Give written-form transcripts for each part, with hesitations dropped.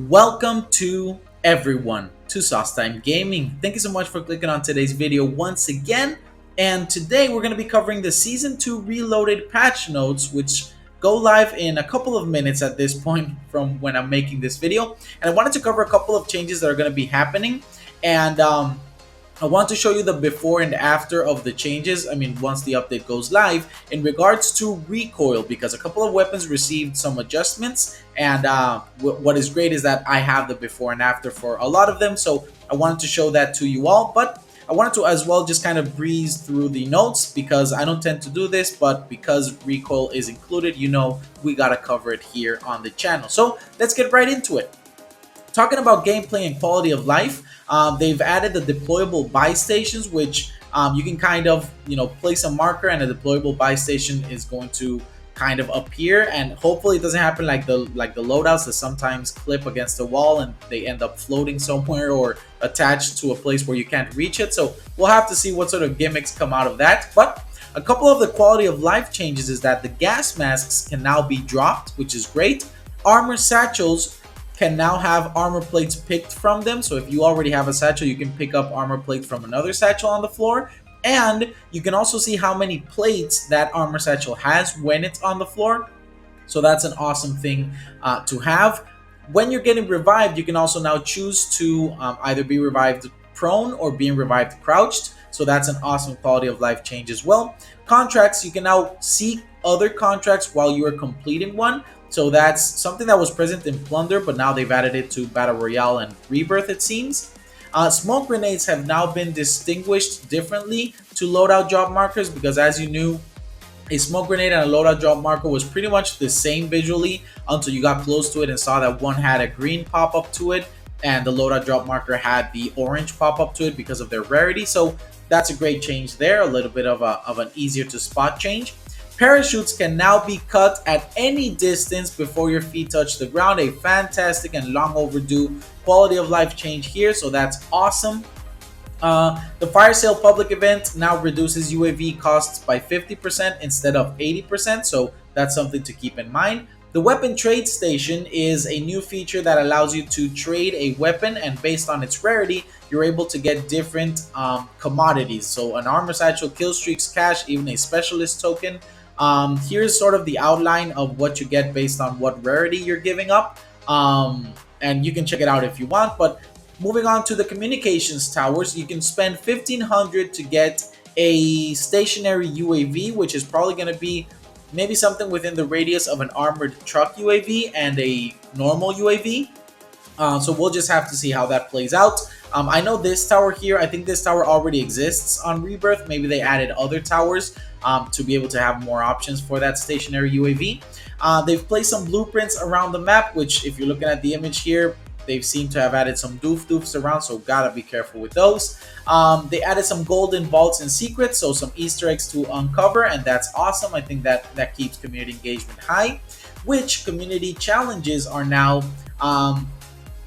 Welcome to everyone to Sauce Time Gaming. Thank you so much for clicking on today's video once again. And today we're going to be covering the Season 2 Reloaded patch notes, which go live in a couple of minutes at this point from when I'm making this video. And I wanted to cover a couple of changes that are going to be happening. And I want to show you the before and after of the changes. I mean, once the update goes live, in regards to recoil, because a couple of weapons received some adjustments, and what is great is that I have the before and after for a lot of them, so I wanted to show that to you all. But I wanted to as well just kind of breeze through the notes because I don't tend to do this, but because recoil is included, we gotta cover it here on the channel. So let's get right into it. Talking about gameplay and quality of life, they've added the deployable buy stations, which you can kind of, place a marker and a deployable buy station is going to kind of appear, and hopefully it doesn't happen like the loadouts that sometimes clip against the wall and they end up floating somewhere or attached to a place where you can't reach it. So we'll have to see what sort of gimmicks come out of that. But a couple of the quality of life changes is that the gas masks can now be dropped, which is great. Armor satchels can now have armor plates picked from them. So if you already have a satchel, you can pick up armor plate from another satchel on the floor. And you can also see how many plates that armor satchel has when it's on the floor. So that's an awesome thing to have. When you're getting revived, you can also now choose to either be revived prone or being revived crouched. So that's an awesome quality of life change as well. Contracts, you can now seek other contracts while you are completing one. So that's something that was present in Plunder, but now they've added it to Battle Royale and Rebirth, it seems. Smoke grenades have now been distinguished differently to loadout drop markers because, as you knew, a smoke grenade and a loadout drop marker was pretty much the same visually until you got close to it and saw that one had a green pop-up to it and the loadout drop marker had the orange pop-up to it because of their rarity. So that's a great change there, a little bit of an easier to spot change. Parachutes can now be cut at any distance before your feet touch the ground. A fantastic and long overdue quality of life change here, so that's awesome. The fire sale public event now reduces UAV costs by 50% instead of 80%, so that's something to keep in mind. The weapon trade station is a new feature that allows you to trade a weapon, and based on its rarity, you're able to get different commodities. So an armor satchel, kill streaks, cash, even a specialist token. Here's sort of the outline of what you get based on what rarity you're giving up, and you can check it out if you want. But moving on to the communications towers, you can spend 1,500 to get a stationary UAV, which is probably going to be maybe something within the radius of an armored truck UAV and a normal UAV. So we'll just have to see how that plays out. I know this tower here, I think this tower already exists on Rebirth. Maybe they added other towers to be able to have more options for that stationary UAV. They've placed some blueprints around the map, which if you're looking at the image here, they've seemed to have added some doofs around, so gotta be careful with those. They added some golden vaults and secrets, so some Easter eggs to uncover, and that's awesome. I think that keeps community engagement high. Which community challenges are now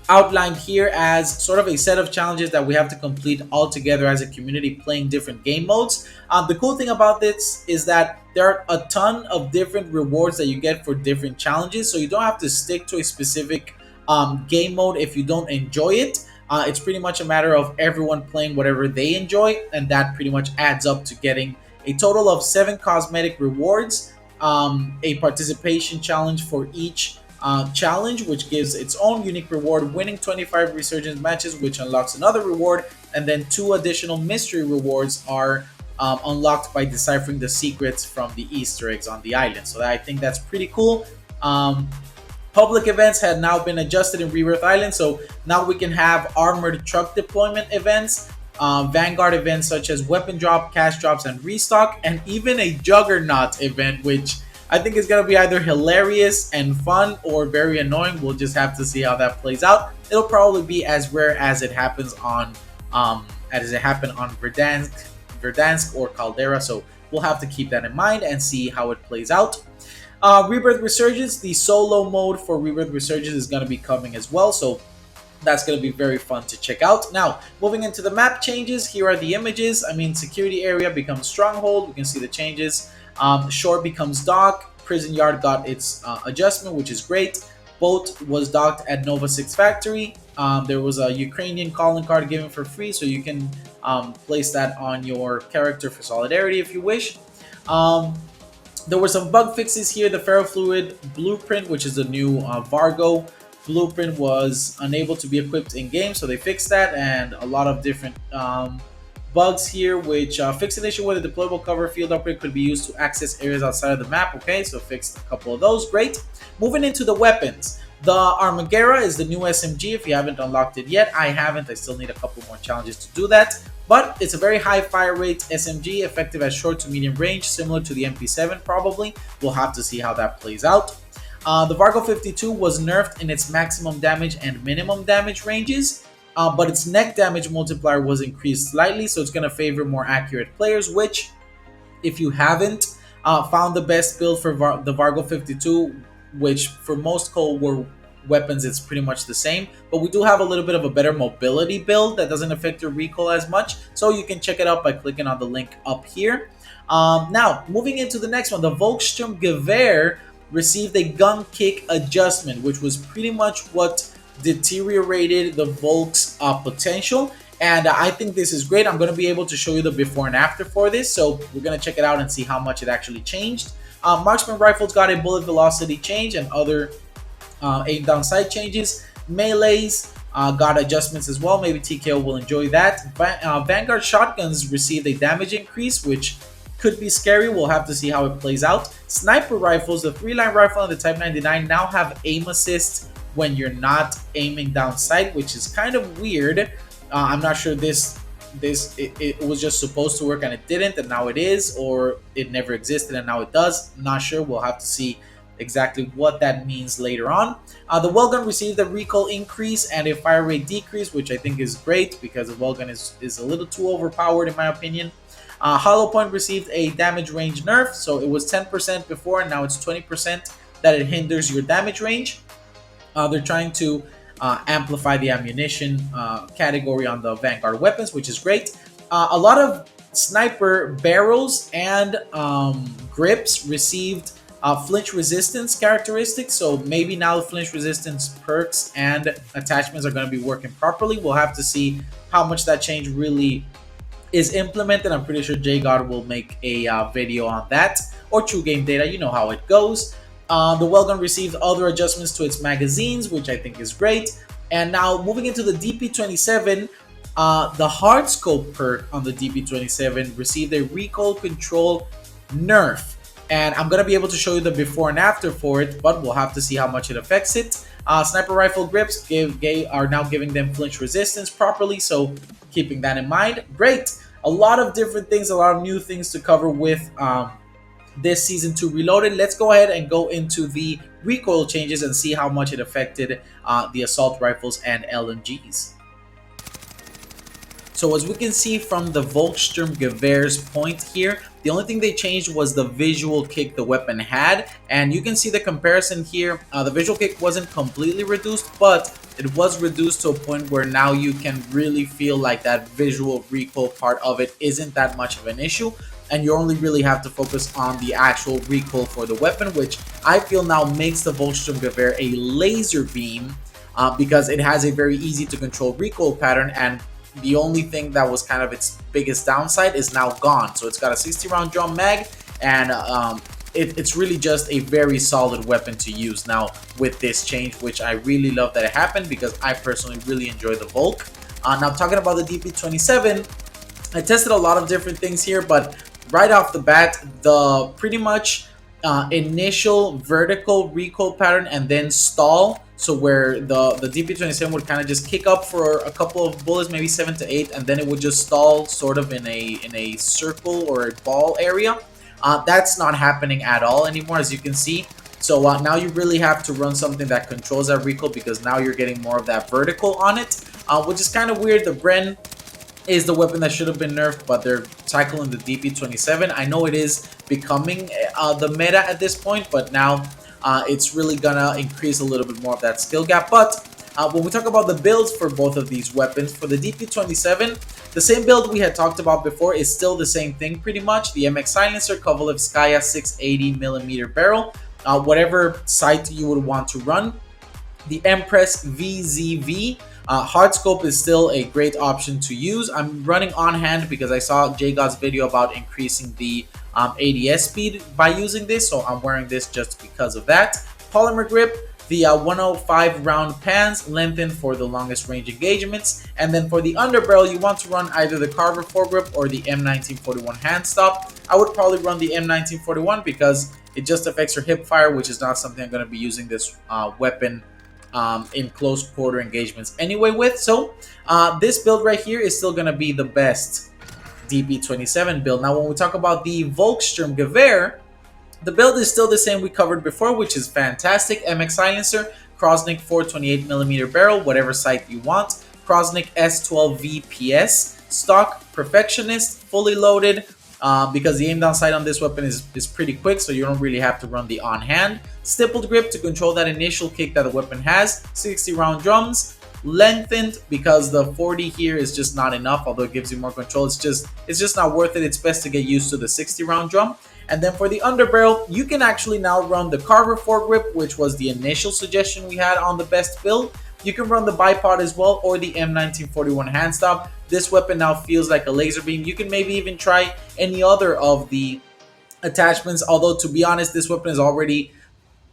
outlined here as sort of a set of challenges that we have to complete all together as a community playing different game modes. The cool thing about this is that there are a ton of different rewards that you get for different challenges, so you don't have to stick to a specific game mode if you don't enjoy it. It's pretty much a matter of everyone playing whatever they enjoy, and that pretty much adds up to getting a total of 7 cosmetic rewards, a participation challenge for each challenge, which gives its own unique reward, winning 25 resurgence matches, which unlocks another reward, and then 2 additional mystery rewards are unlocked by deciphering the secrets from the Easter eggs on the island. So I think that's pretty cool. Public events had now been adjusted in Rebirth Island, so now we can have armored truck deployment events, Vanguard events such as weapon drop, cash drops, and restock, and even a Juggernaut event, which I think is going to be either hilarious and fun or very annoying. We'll just have to see how that plays out. It'll probably be as rare as it happens on Verdansk or Caldera, so we'll have to keep that in mind and see how it plays out. Rebirth Resurgence, the solo mode for Rebirth Resurgence is going to be coming as well, so that's going to be very fun to check out. Now, moving into the map changes, here are the images. I mean, security area becomes stronghold. We can see the changes. Shore becomes dock. Prison yard got its adjustment, which is great. boat was docked at Nova 6 factory. There was a Ukrainian calling card given for free, so you can place that on your character for solidarity if you wish. There were some bug fixes here. The ferrofluid blueprint, which is the new Vargo blueprint, was unable to be equipped in game, so they fixed that, and a lot of different bugs here, which fixed an issue where the deployable cover field upgrade could be used to access areas outside of the map. Okay, so fixed a couple of those. Great. Moving into the weapons. The Armaguerra is the new SMG. If you haven't unlocked it yet, I haven't. I still need a couple more challenges to do that. But it's a very high fire rate SMG, effective at short to medium range, similar to the MP7 probably. We'll have to see how that plays out. The Vargo 52 was nerfed in its maximum damage and minimum damage ranges, but its neck damage multiplier was increased slightly, so it's going to favor more accurate players, which, if you haven't found the best build for the Vargo 52, which for most Cold War weapons it's pretty much the same, but we do have a little bit of a better mobility build that doesn't affect your recoil as much, so you can check it out by clicking on the link up here. Now, moving into the next one, the Volkssturmgewehr received a gun kick adjustment, which was pretty much what deteriorated the Volk's potential, and I think this is great. I'm going to be able to show you the before and after for this, so we're going to check it out and see how much it actually changed. Marksman rifles got a bullet velocity change and other aim down sight changes. Melees got adjustments as well. Maybe TKO will enjoy that. Vanguard shotguns received a damage increase, which could be scary. We'll have to see how it plays out. Sniper rifles, the 3-line rifle and the Type 99 now have aim assist when you're not aiming down sight, which is kind of weird. I'm not sure it was just supposed to work and it didn't, and now it is, or it never existed and now it does. Not sure. We'll have to see exactly what that means later on. The Wellgun received a recoil increase and a fire rate decrease, which I think is great because the Wellgun is a little too overpowered in my opinion. Hollow Point received a damage range nerf, so it was 10% before and now it's 20% that it hinders your damage range. They're trying to amplify the ammunition category on the Vanguard weapons, which is great. A lot of sniper barrels and grips received flinch resistance characteristics, so maybe now the flinch resistance perks and attachments are going to be working properly. We'll have to see how much that change really is implemented. I'm pretty sure JGod will make a video on that, or True Game Data, you know how it goes. The Wellgun received other adjustments to its magazines, which I think is great. And now moving into the DP27, the hard scope perk on the DP27 received a recoil control nerf. And I'm going to be able to show you the before and after for it, but we'll have to see how much it affects it. Sniper rifle grips are now giving them flinch resistance properly, so keeping that in mind. Great. A lot of different things, a lot of new things to cover with this Season 2 Reloaded. Let's go ahead and go into the recoil changes and see how much it affected the assault rifles and LMGs. So as we can see from the Volkssturmgewehr's point here, the only thing they changed was the visual kick the weapon had, and you can see the comparison here. The visual kick wasn't completely reduced, but it was reduced to a point where now you can really feel like that visual recoil part of it isn't that much of an issue, and you only really have to focus on the actual recoil for the weapon, which I feel now makes the Volkssturmgewehr a laser beam because it has a very easy to control recoil pattern, and the only thing that was kind of its biggest downside is now gone. So it's got a 60-round drum mag, and it's really just a very solid weapon to use now with this change, which I really love that it happened because I personally really enjoy the Volk. Now talking about the DP27, I tested a lot of different things here, but right off the bat, the pretty much initial vertical recoil pattern and then stall, so where the DP27 would kind of just kick up for a couple of bullets, maybe 7 to 8, and then it would just stall sort of in a circle or a ball area. That's not happening at all anymore, as you can see. So now you really have to run something that controls that recoil, because now you're getting more of that vertical on it, which is kind of weird. The Bren is the weapon that should have been nerfed, but they're tackling the DP27. I know it is becoming the meta at this point, but now it's really gonna increase a little bit more of that skill gap. But when we talk about the builds for both of these weapons, for the DP27, the same build we had talked about before is still the same thing pretty much. The MX Silencer, Kovalevskaya 680mm barrel, whatever sight you would want to run. the Empress VZV. Hardscope is still a great option to use. I'm running on hand because I saw JGod's video about increasing the ADS speed by using this, so I'm wearing this just because of that. Polymer grip, the 105 round pans, lengthened for the longest range engagements, and then for the underbarrel you want to run either the Carver foregrip or the M1941 hand stop. I would probably run the M1941 because it just affects your hip fire, which is not something I'm going to be using this weapon in close quarter engagements anyway with. So this build right here is still going to be the best DP27 build. Now when we talk about the Volkssturmgewehr, the build is still the same we covered before, which is fantastic. MX silencer, Krosnick 428mm barrel, whatever sight you want, Krosnick S12V PS, stock, perfectionist, fully loaded, because the aim down sight on this weapon is pretty quick, so you don't really have to run the on hand. Stippled grip to control that initial kick that the weapon has, 60 round drums, lengthened because the 40 here is just not enough, although it gives you more control. It's just not worth it. It's best to get used to the 60 round drum. And then for the underbarrel, you can actually now run the Carver foregrip, which was the initial suggestion we had on the best build. You can run the bipod as well, or the M1941 hand stop. This weapon now feels like a laser beam. You can maybe even try any other of the attachments, although to be honest, this weapon is already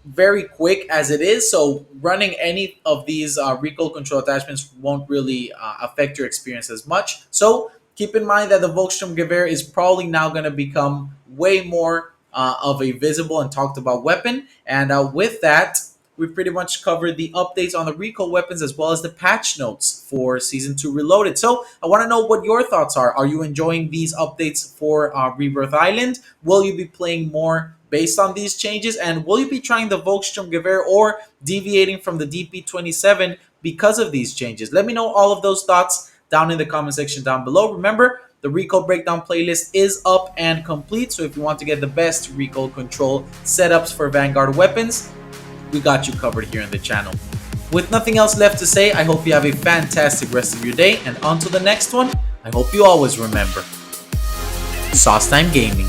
very quick as it is, so running any of these recoil control attachments won't really affect your experience as much. So keep in mind that the Volkssturmgewehr is probably now going to become way more of a visible and talked about weapon. And with that, we've pretty much covered the updates on the recoil weapons as well as the patch notes for Season 2 Reloaded. So I want to know what your thoughts are. Are you enjoying these updates for Rebirth Island? Will you be playing more based on these changes? And will you be trying the Volkssturmgewehr or deviating from the DP27 because of these changes? Let me know all of those thoughts down in the comment section down below. Remember, the recoil breakdown playlist is up and complete, so if you want to get the best recoil control setups for Vanguard weapons, we got you covered here on the channel. With nothing else left to say, I hope you have a fantastic rest of your day, and until the next one, I hope you always remember, Sauce Time Gaming.